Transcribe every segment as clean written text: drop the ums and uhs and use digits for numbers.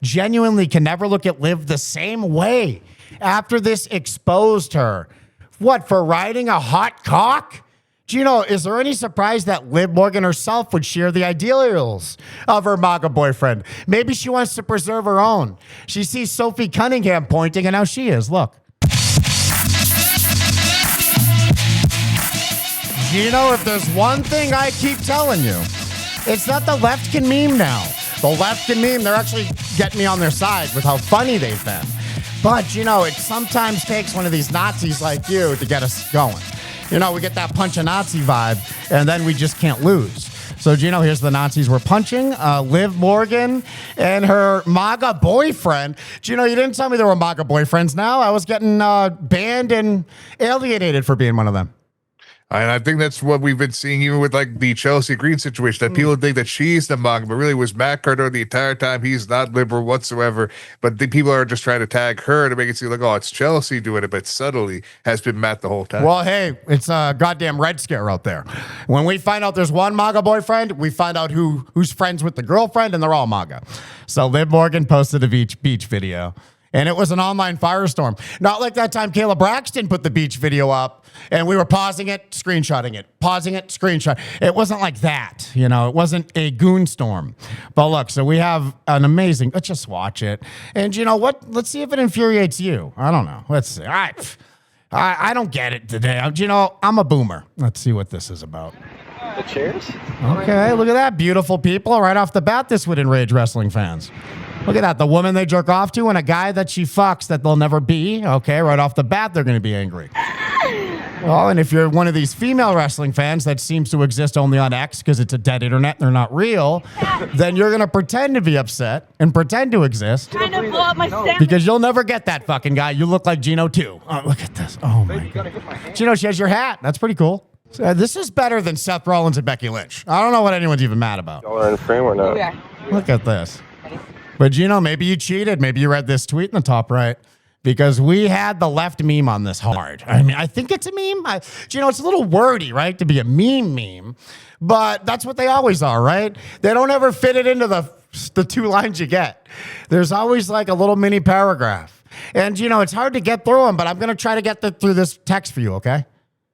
genuinely can never look at Liv the same way after this exposed her. What, for riding a hot cock? Gino, is there any surprise that Liv Morgan herself would share the ideals of her MAGA boyfriend? Maybe she wants to preserve her own. She sees Sophie Cunningham pointing, and now she is. Look. Gino, if there's one thing I keep telling you, it's that the left can meme now. The left can meme. They're actually getting me on their side with how funny they've been. But, you know, it sometimes takes one of these Nazis like you to get us going. You know, we get that punch a Nazi vibe, and then we just can't lose. So, Gino, here's the Nazis we're punching. Liv Morgan and her MAGA boyfriend. Gino, you didn't tell me there were MAGA boyfriends now. I was getting banned and alienated for being one of them. And I think that's what we've been seeing even with like the Chelsea Green situation, that people think that she's the MAGA, but really was Matt Cardone the entire time. He's not liberal whatsoever. But the people are just trying to tag her to make it seem like, oh, it's Chelsea doing it, but subtly has been Matt the whole time. Well, hey, it's a goddamn Red Scare out there. When we find out there's one MAGA boyfriend, we find out who's friends with the girlfriend, and they're all MAGA. So Liv Morgan posted a beach video. And it was an online firestorm. Not like that time Kayla Braxton put the beach video up and we were pausing it, screenshotting it, pausing it, screenshot. It wasn't like that, you know, it wasn't a goon storm. But look, so we have an amazing, let's just watch it. And you know what? Let's see if it infuriates you. I don't know. Let's see. I don't get it today. You know, I'm a boomer. Let's see what this is about. The chairs? Okay, look at that. Beautiful people. Right off the bat, this would enrage wrestling fans. Look at that. The woman they jerk off to and a guy that she fucks that they'll never be. Okay, right off the bat, they're going to be angry. Well, and if you're one of these female wrestling fans that seems to exist only on X because it's a dead internet and they're not real, then you're going to pretend to be upset and pretend to exist. Trying to blow up my stamp. Because you'll never get that fucking guy. You look like Gino too. Oh, look at this. Oh, my God. Gino, she has your hat. That's pretty cool. This is better than Seth Rollins and Becky Lynch. I don't know what anyone's even mad about. Y'all are in frame or not? Yeah. Look at this. But, Gino, maybe you cheated. Maybe you read this tweet in the top right. Because we had the left meme on this hard. I mean, I think it's a meme. Gino, it's a little wordy, right, to be a meme. But that's what they always are, right? They don't ever fit it into the two lines you get. There's always like a little mini paragraph. And, you know, it's hard to get through them, but I'm going to try to get through this text for you, okay?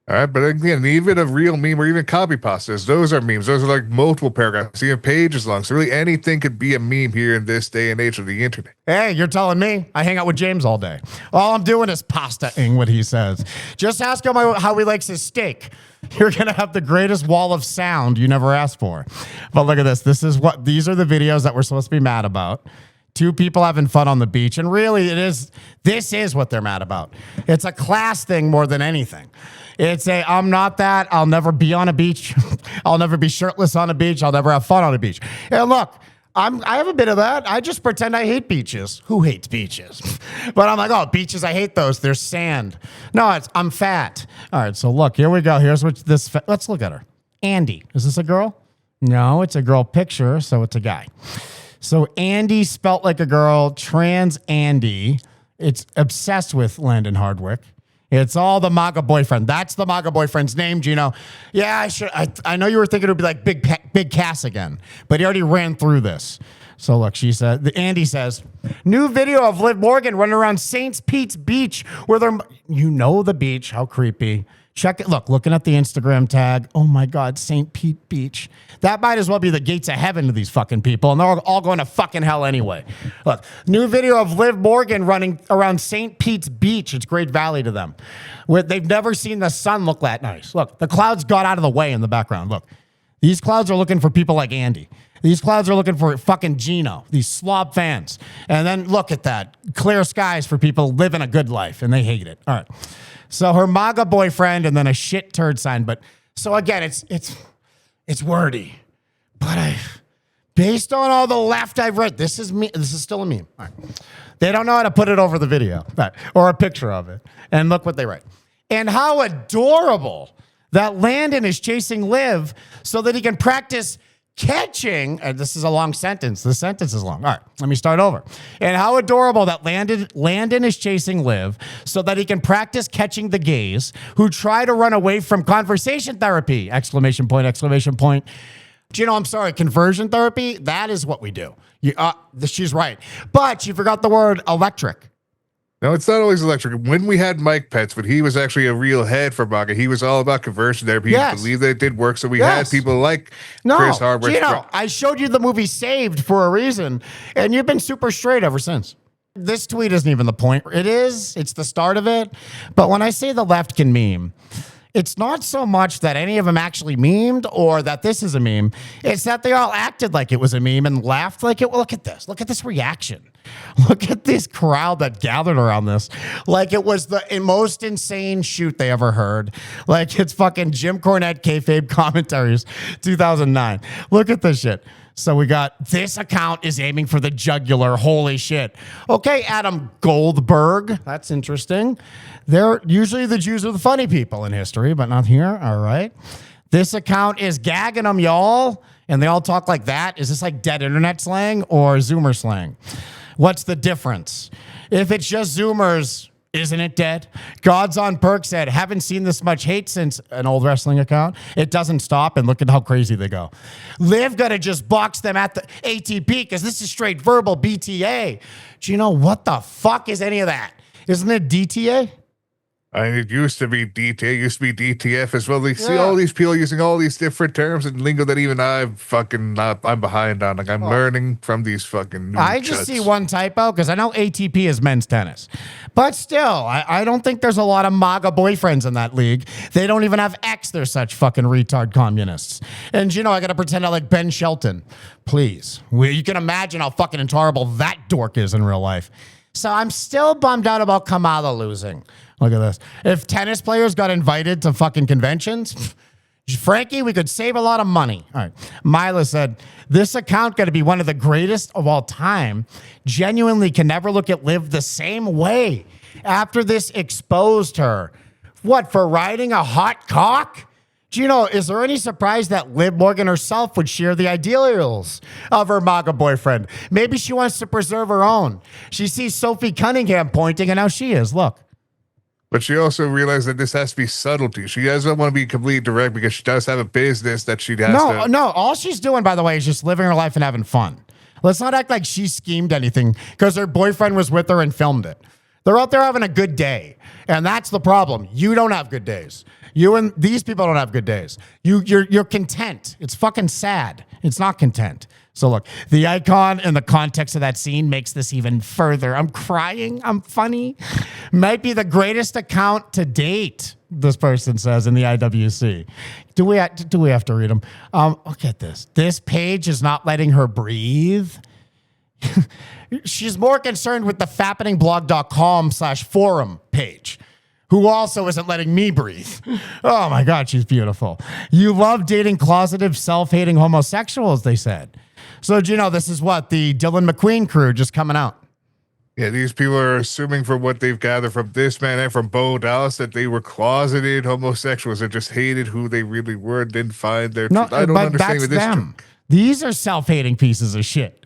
All right, but again, even a real meme or even copy pastas, those are memes. Those are like multiple paragraphs, even pages long. So really anything could be a meme here in this day and age of the internet. Hey, you're telling me. I hang out with James all day. All I'm doing is pasta-ing what he says. Just ask him how he likes his steak. You're going to have the greatest wall of sound you never asked for. But look at this. These are the videos that we're supposed to be mad about. Two people having fun on the beach. And really, this is what they're mad about. It's a class thing more than anything. It's I'm not that. I'll never be on a beach. I'll never be shirtless on a beach. I'll never have fun on a beach. And look, I have a bit of that. I just pretend I hate beaches. Who hates beaches? But I'm like, oh, beaches, I hate those. There's sand. No, I'm fat. All right, so look, here we go. Here's what let's look at her. Andy. Is this a girl? No, it's a girl picture, so it's a guy. So Andy spelt like a girl, trans Andy. It's obsessed with Landon Hardwick. It's all the MAGA boyfriend. That's the MAGA boyfriend's name, Gino. Yeah, I know you were thinking it would be like Big Cass again, but he already ran through this. So look, Andy says, new video of Liv Morgan running around St. Pete's Beach where you know the beach, how creepy. Check it. Look, looking at the Instagram tag. Oh my God, St. Pete Beach. That might as well be the gates of heaven to these fucking people. And they're all going to fucking hell anyway. Look, new video of Liv Morgan running around St. Pete's Beach. It's Great Valley to them. They've never seen the sun look that nice. Look, the clouds got out of the way in the background. Look, these clouds are looking for people like Andy. These clouds are looking for fucking Gino, these slob fans. And then look at that. Clear skies for people living a good life, and they hate it. All right. So her MAGA boyfriend and then a shit turd sign. But so again, it's wordy. But based on all the left I've read, this is still a meme. All right. They don't know how to put it over the video or a picture of it. And look what they write. And how adorable that Landon is chasing Liv so that he can practice catching, this is a long sentence. The sentence is long. All right, let me start over. And how adorable that Landon is chasing Liv so that he can practice catching the gays who try to run away from conversation therapy! Exclamation point, exclamation point. Gino, I'm sorry, conversion therapy, that is what we do. She's right. But she forgot the word electric. No, it's not always electric. When we had Mike Pence, but he was actually a real head for MAGA. He was all about conversion therapy. He believed that it did work. So we had people like Chris Harbridge. Gino, I showed you the movie Saved for a reason, and you've been super straight ever since. This tweet isn't even the point. It's the start of it. But when I say the left can meme, it's not so much that any of them actually memed or that this is a meme. It's that they all acted like it was a meme and laughed like it. Well, look at this. Look at this reaction. Look at this crowd that gathered around this. Like it was the most insane shoot they ever heard. Like it's fucking Jim Cornette kayfabe commentaries, 2009. Look at this shit. So we got, this account is aiming for the jugular. Holy shit. Okay, Adam Goldberg. That's interesting. They're usually the Jews are the funny people in history, but not here. All right. This account is gagging them, y'all. And they all talk like that. Is this like dead internet slang or Zoomer slang? What's the difference? If it's just Zoomers, isn't it dead? God's on Perk said, haven't seen this much hate since an old wrestling account. It doesn't stop, and look at how crazy they go. Liv gonna just box them at the ATP because this is straight verbal BTA. Do you know what the fuck is any of that? Isn't it DTA? It used to be DT, it used to be DTF as well. They see all these people using all these different terms and lingo that even I'm behind on. Like I'm learning from these fucking new I just see one typo because I know ATP is men's tennis. But still, I don't think there's a lot of MAGA boyfriends in that league. They don't even have X. They're such fucking retard communists. And you know, I got to pretend I like Ben Shelton. Please. You can imagine how fucking intolerable that dork is in real life. So I'm still bummed out about Kamala losing. Look at this. If tennis players got invited to fucking conventions, Frankie, we could save a lot of money. All right. Mila said, this account got to be one of the greatest of all time. Genuinely can never look at Liv the same way. After this exposed her. What, for riding a hot cock? Gino, is there any surprise that Liv Morgan herself would share the ideals of her MAGA boyfriend? Maybe she wants to preserve her own. She sees Sophie Cunningham pointing, and now she is. Look. But she also realized that this has to be subtlety. She doesn't want to be completely direct because she does have a business that she has to... No, all she's doing, by the way, is just living her life and having fun. Let's not act like she schemed anything because her boyfriend was with her and filmed it. They're out there having a good day. And that's the problem. You don't have good days. You and these people don't have good days. You're content. It's fucking sad. It's not content. So look, the icon and the context of that scene makes this even further. I'm crying. I'm funny. Might be the greatest account to date, this person says in the IWC. Do we have to read them? Look at this. This page is not letting her breathe. She's more concerned with the fappeningblog.com/forum page, who also isn't letting me breathe. Oh my God, she's beautiful. You love dating closeted, self-hating homosexuals, they said. So, Gino, this is what? The Dylan McQueen crew just coming out. Yeah, these people are assuming from what they've gathered from this man and from Bo Dallas that they were closeted homosexuals that just hated who they really were and didn't find their truth. I don't understand that's them. These are self-hating pieces of shit.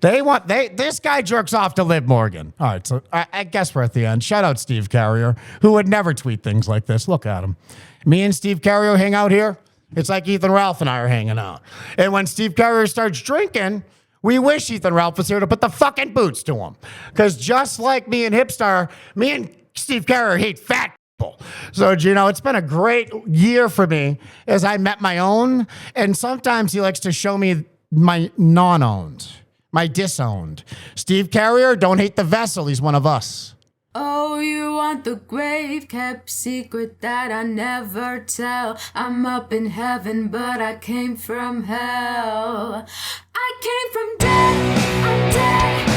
This guy jerks off to Liv Morgan. All right, so I guess we're at the end. Shout out Steve Carrier, who would never tweet things like this. Look at him. Me and Steve Carrier hang out here. It's like Ethan Ralph and I are hanging out. And when Steve Carrier starts drinking, we wish Ethan Ralph was here to put the fucking boots to him. Because just like me and Hipstar, me and Steve Carrier hate fat people. So, Gino, it's been a great year for me as I met my own. And sometimes he likes to show me my non-owned, my disowned. Steve Carrier, don't hate the vessel. He's one of us. Oh, you want the grave kept secret that I never tell. I'm up in heaven, but I came from hell. I came from death, I'm dead.